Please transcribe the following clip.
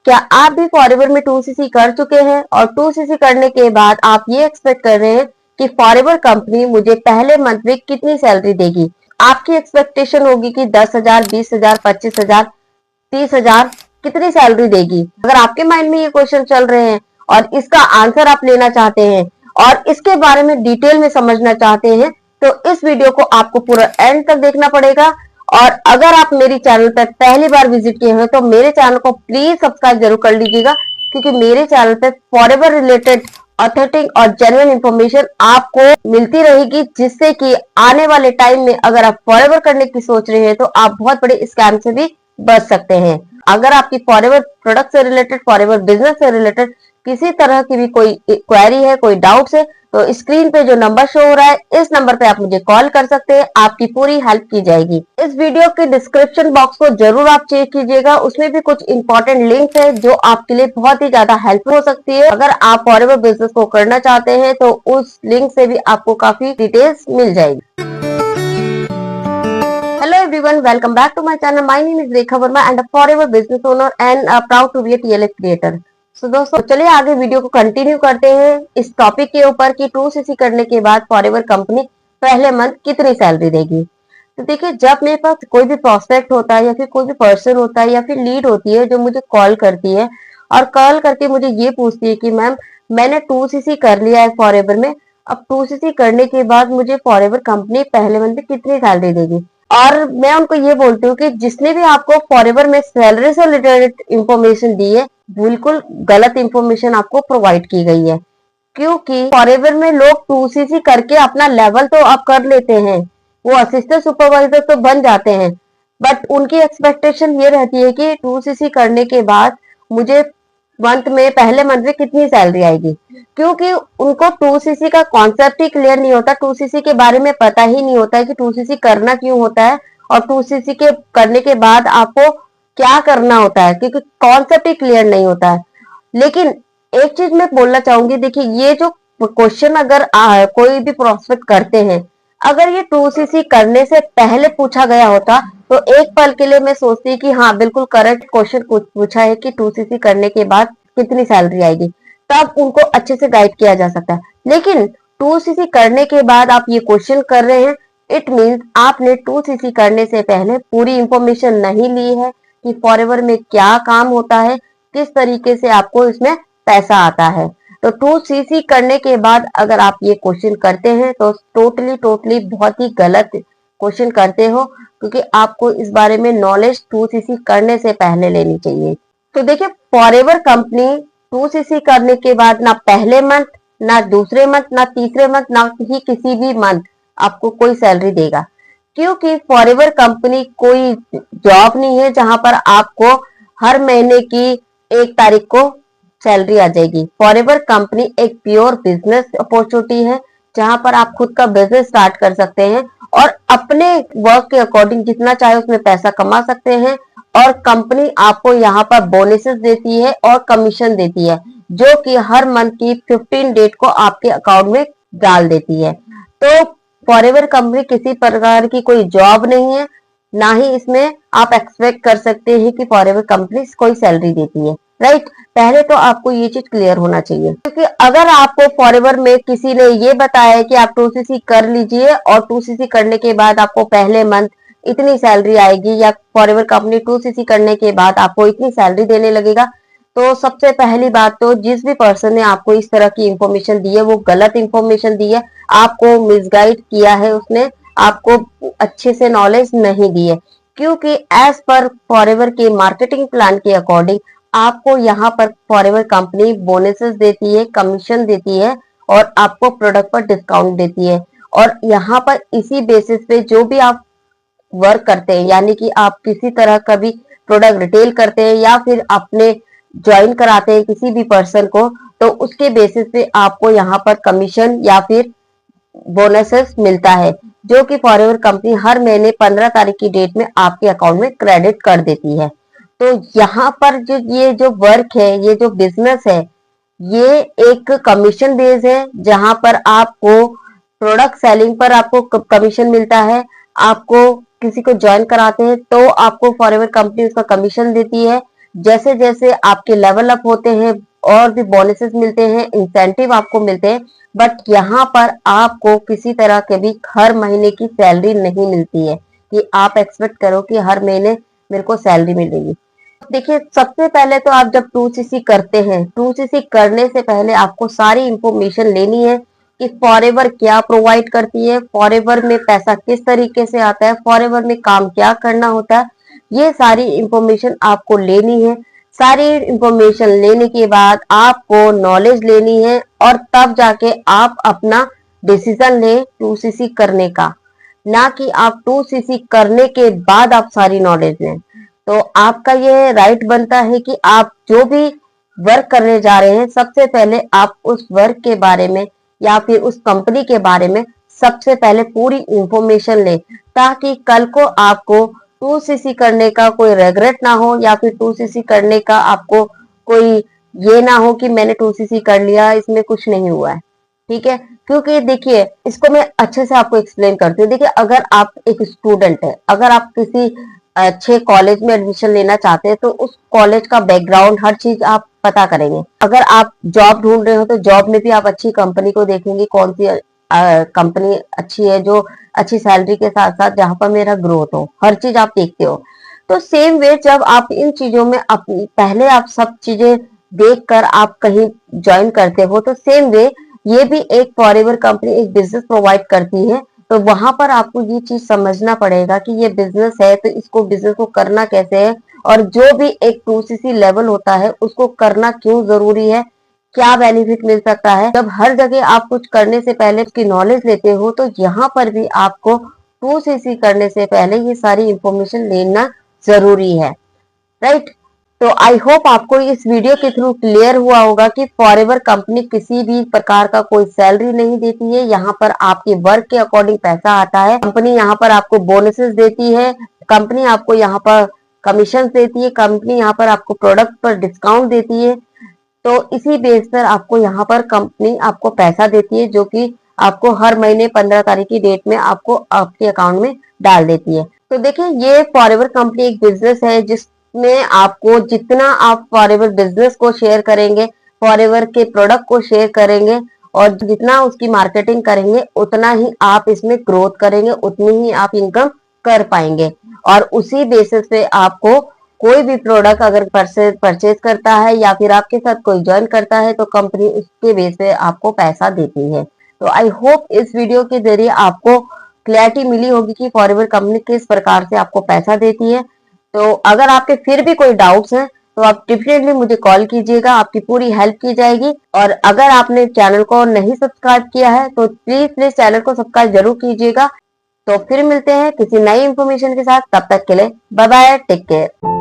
क्या आप भी फॉरएवर में 2cc कर चुके हैं और 2cc करने के बाद आप ये एक्सपेक्ट कर रहे हैं कि फॉरएवर कंपनी मुझे पहले मंथ में कितनी सैलरी देगी? आपकी एक्सपेक्टेशन होगी कि 10,000, 20,000, 25,000, 30,000 कितनी सैलरी देगी? अगर आपके माइंड में ये क्वेश्चन चल रहे हैं और इसका आंसर आप लेना चाहते हैं और इसके बारे में डिटेल में समझना चाहते हैं, तो इस वीडियो को आपको पूरा एंड तक देखना पड़ेगा। और अगर आप मेरी चैनल पर पहली बार विजिट किए हैं तो मेरे चैनल को प्लीज सब्सक्राइब जरूर कर लीजिएगा, क्योंकि मेरे चैनल पर फॉरएवर रिलेटेड ऑथेंटिक और जेन्युइन इंफॉर्मेशन आपको मिलती रहेगी, जिससे कि आने वाले टाइम में अगर आप फॉरएवर करने की सोच रहे हैं तो आप बहुत बड़े स्कैम से भी बच सकते हैं। अगर आपकी फॉरएवर प्रोडक्ट से रिलेटेड, फॉरएवर बिजनेस से रिलेटेड किसी तरह की भी कोई क्वेरी है, कोई डाउट्स है, तो स्क्रीन पे जो नंबर शो हो रहा है इस नंबर पे आप मुझे कॉल कर सकते हैं, आपकी पूरी हेल्प की जाएगी। इस वीडियो के डिस्क्रिप्शन बॉक्स को जरूर आप चेक कीजिएगा, उसमें भी कुछ इंपॉर्टेंट लिंक्स है जो आपके लिए बहुत ही ज्यादा हेल्पफुल हो सकती है। अगर आप फॉरएवर बिजनेस को करना चाहते हैं तो उस लिंक से भी आपको काफी डिटेल्स मिल जाएगी। Hello everyone, welcome back to my channel. My name is Rekha Verma and a forever business owner and proud to be a TLS creator. So दोस्तों चलिए आगे वीडियो को कंटिन्यू करते हैं इस टॉपिक के ऊपर कि 2cc करने के बाद फॉरएवर कंपनी पहले मंथ कितनी सैलरी देगी। तो देखिए, जब मेरे पास कोई भी प्रोस्पेक्ट होता है या फिर कोई भी पर्सन होता है या फिर लीड होती है जो मुझे कॉल करती है और कॉल करके मुझे ये पूछती है कि मैम मैंने 2cc कर लिया है फॉरएवर में, अब 2cc करने के बाद मुझे फॉरएवर कंपनी पहले मंथ में कितनी सैलरी देगी, और मैं उनको ये बोलती हूँ कि जिसने भी आपको फॉरएवर में सैलरी से रिलेटेड इंफॉर्मेशन दी है बिल्कुल गलत इंफॉर्मेशन आपको प्रोवाइड की गई है। क्योंकि फॉरएवर में लोग 2cc करके अपना लेवल तो अप कर लेते हैं, वो असिस्टेंट सुपरवाइजर तो बन जाते हैं, बट उनकी एक्सपेक्टेशन ये रहती है कि 2cc करने के बाद मुझे मंथ में पहले मंथ में कितनी सैलरी आएगी, क्योंकि उनको 2cc का कॉन्सेप्ट ही क्लियर नहीं होता, 2cc के बारे में पता ही नहीं होता है कि 2cc करना क्यों होता है और 2cc के करने के बाद आपको क्या करना होता है, क्योंकि कॉन्सेप्ट ही क्लियर नहीं होता है। लेकिन एक चीज मैं बोलना चाहूंगी, देखिए ये जो क्वेश्चन अगर कोई भी प्रोस्पेक्ट करते हैं, अगर ये 2cc करने से पहले पूछा गया होता तो एक पल के लिए मैं सोचती कि हाँ बिल्कुल करेक्ट क्वेश्चन पूछा है कि 2cc करने के बाद कितनी सैलरी आएगी, तब उनको अच्छे से गाइड किया जा सकता है। लेकिन 2cc करने के बाद आप ये क्वेश्चन कर रहे हैं, इट मीन्स आपने 2cc करने से पहले पूरी इंफॉर्मेशन नहीं ली है कि फॉरएवर में क्या काम होता है, किस तरीके से आपको इसमें पैसा आता है। तो 2cc करने के बाद अगर आप ये क्वेश्चन करते हैं तो टोटली बहुत ही गलत क्वेश्चन करते हो, क्योंकि आपको इस बारे में नॉलेज 2cc करने से पहले लेनी चाहिए। तो देखिए, फॉरएवर कंपनी 2cc करने के बाद ना पहले मंथ, ना दूसरे मंथ, ना तीसरे मंथ, ना ही किसी भी मंथ आपको कोई सैलरी देगा, क्योंकि फॉरएवर कंपनी कोई जॉब नहीं है जहां पर आपको हर महीने की 1 तारीख को सैलरी आ जाएगी। फॉरएवर कंपनी एक प्योर बिजनेस अपॉर्चुनिटी है जहां पर आप खुद का बिजनेस स्टार्ट कर सकते हैं और अपने वर्क के अकॉर्डिंग जितना चाहे उसमें पैसा कमा सकते हैं, और कंपनी आपको यहाँ पर बोनसेस देती है और कमीशन देती है, जो कि हर मंथ की 15 डेट को आपके अकाउंट में डाल देती है। तो फॉरएवर कंपनी किसी प्रकार की कोई जॉब नहीं है, ना ही इसमें आप एक्सपेक्ट कर सकते हैं कि फॉरएवर कंपनी कोई सैलरी देती है, राइट। पहले तो आपको ये चीज क्लियर होना चाहिए, क्योंकि अगर आपको फॉरएवर में किसी ने ये बताया है कि आप 2cc कर लीजिए और 2cc करने के बाद आपको पहले मंथ इतनी सैलरी आएगी, या फॉरएवर कंपनी 2cc करने के बाद आपको इतनी सैलरी देने लगेगा, तो सबसे पहली बात तो जिस भी पर्सन ने आपको इस तरह की इंफॉर्मेशन दी है वो गलत इंफॉर्मेशन दी है, आपको मिसगाइड किया है, उसने आपको अच्छे से नॉलेज नहीं दी है। क्योंकि एज पर फॉरएवर के मार्केटिंग प्लान के अकॉर्डिंग आपको यहाँ पर फॉरएवर कंपनी बोनसेस देती है, कमीशन देती है और आपको प्रोडक्ट पर डिस्काउंट देती है, और यहाँ पर इसी बेसिस पे जो भी आप वर्क करते हैं, यानी कि आप किसी तरह का भी प्रोडक्ट रिटेल करते हैं या फिर अपने ज्वाइन कराते हैं किसी भी पर्सन को, तो उसके बेसिस पे आपको यहाँ पर कमीशन या फिर बोनसेस मिलता है, जो कि फॉरएवर कंपनी हर महीने 15 तारीख की डेट में आपके अकाउंट में क्रेडिट कर देती है। तो यहाँ पर जो ये जो वर्क है, ये जो बिजनेस है, ये एक कमीशन बेस है, जहां पर आपको प्रोडक्ट सेलिंग पर आपको कमीशन मिलता है, आपको किसी को ज्वाइन कराते हैं तो आपको फॉरएवर कंपनी उसका कमीशन देती है, जैसे जैसे आपके लेवल अप होते हैं और भी बोनसेस मिलते हैं, इंसेंटिव आपको मिलते हैं, बट यहाँ पर आपको किसी तरह के भी हर महीने की सैलरी नहीं मिलती है कि आप एक्सपेक्ट करो कि हर महीने मेरे को सैलरी मिलेगी। देखिए, सबसे पहले तो आप जब 2CC करते हैं, 2CC करने से पहले आपको सारी इंफॉर्मेशन लेनी है कि फॉरएवर क्या प्रोवाइड करती है, फॉरएवर में पैसा किस तरीके से आता है, फॉरएवर में काम क्या करना होता है, ये सारी इंफॉर्मेशन आपको लेनी है। सारी इंफॉर्मेशन लेने के बाद आपको नॉलेज लेनी है और तब जाके आप अपना डिसीजन लें 2CC करने का, ना कि आप 2CC करने के बाद आप सारी नॉलेज लें। तो आपका ये राइट बनता है कि आप जो भी वर्क करने जा रहे हैं, सबसे पहले आप उस वर्क के बारे में या फिर उस कंपनी के बारे में सबसे पहले पूरी इंफॉर्मेशन लें, ताकि कल को आपको 2CC करने का कोई रेग्रेट ना हो या फिर 2CC करने का आपको कोई ये ना हो कि मैंने 2CC कर लिया, इसमें कुछ नहीं हुआ है। ठीक है, क्योंकि देखिए, इसको मैं अच्छे से आपको एक्सप्लेन करती हूँ। देखिए, अगर आप एक स्टूडेंट है, अगर आप किसी अच्छे कॉलेज में एडमिशन लेना चाहते हैं, तो उस कॉलेज का बैकग्राउंड हर चीज आप पता करेंगे। अगर आप जॉब ढूंढ रहे हो तो जॉब में भी आप अच्छी कंपनी को देखेंगे, कौन सी कंपनी अच्छी है जो अच्छी सैलरी के साथ साथ जहां पर मेरा ग्रोथ हो, हर चीज आप देखते हो। तो सेम वे जब आप इन चीजों में पहले आप सब चीजें देख कर आप कहीं ज्वाइन करते हो, तो सेम वे ये भी एक फॉरएवर कंपनी एक बिजनेस प्रोवाइड करती है। तो वहां पर आपको ये चीज समझना पड़ेगा कि ये बिजनेस है, तो इसको बिजनेस को करना कैसे है, और जो भी एक 2CC लेवल होता है उसको करना क्यों जरूरी है, क्या बेनिफिट मिल सकता है। जब हर जगह आप कुछ करने से पहले उसकी नॉलेज लेते हो, तो यहाँ पर भी आपको 2CC करने से पहले ये सारी इंफॉर्मेशन लेना जरूरी है, राइट। तो आई होप आपको इस वीडियो के थ्रू क्लियर हुआ होगा कि फॉरएवर कंपनी किसी भी प्रकार का कोई सैलरी नहीं देती है। यहाँ पर आपके वर्क के अकॉर्डिंग पैसा आता है। कंपनी यहाँ पर आपको बोनसेस देती है, कंपनी आपको यहाँ पर कमीशन देती है, कंपनी यहाँ पर आपको प्रोडक्ट पर डिस्काउंट देती है। तो इसी बेस पर आपको यहाँ पर कंपनी आपको पैसा देती है, जो कि आपको हर महीने 15 तारीख की डेट में आपको आपके अकाउंट में डाल देती है। तो देखिए, ये फॉरएवर कंपनी एक बिजनेस है जिसमें आपको जितना आप फॉरएवर बिजनेस को शेयर करेंगे, फॉरएवर के प्रोडक्ट को शेयर करेंगे और जितना उसकी मार्केटिंग करेंगे, उतना ही आप इसमें ग्रोथ करेंगे, उतनी ही आप इनकम कर पाएंगे। और उसी बेसिस पे आपको कोई भी प्रोडक्ट अगर परचेज करता है या फिर आपके साथ कोई ज्वाइन करता है, तो कंपनी उसके बेस पे आपको पैसा देती है। तो आई होप इस वीडियो के जरिए आपको क्लैरिटी मिली होगी कि फॉरएवर कंपनी किस प्रकार से आपको पैसा देती है। तो अगर आपके फिर भी कोई डाउट्स हैं तो आप डेफिनेटली मुझे कॉल कीजिएगा, आपकी पूरी हेल्प की जाएगी। और अगर आपने चैनल को नहीं सब्सक्राइब किया है तो प्लीज चैनल को सब्सक्राइब जरूर कीजिएगा। तो फिर मिलते हैं किसी नई इंफॉर्मेशन के साथ, तब तक के लिए बाय बाय, टेक केयर।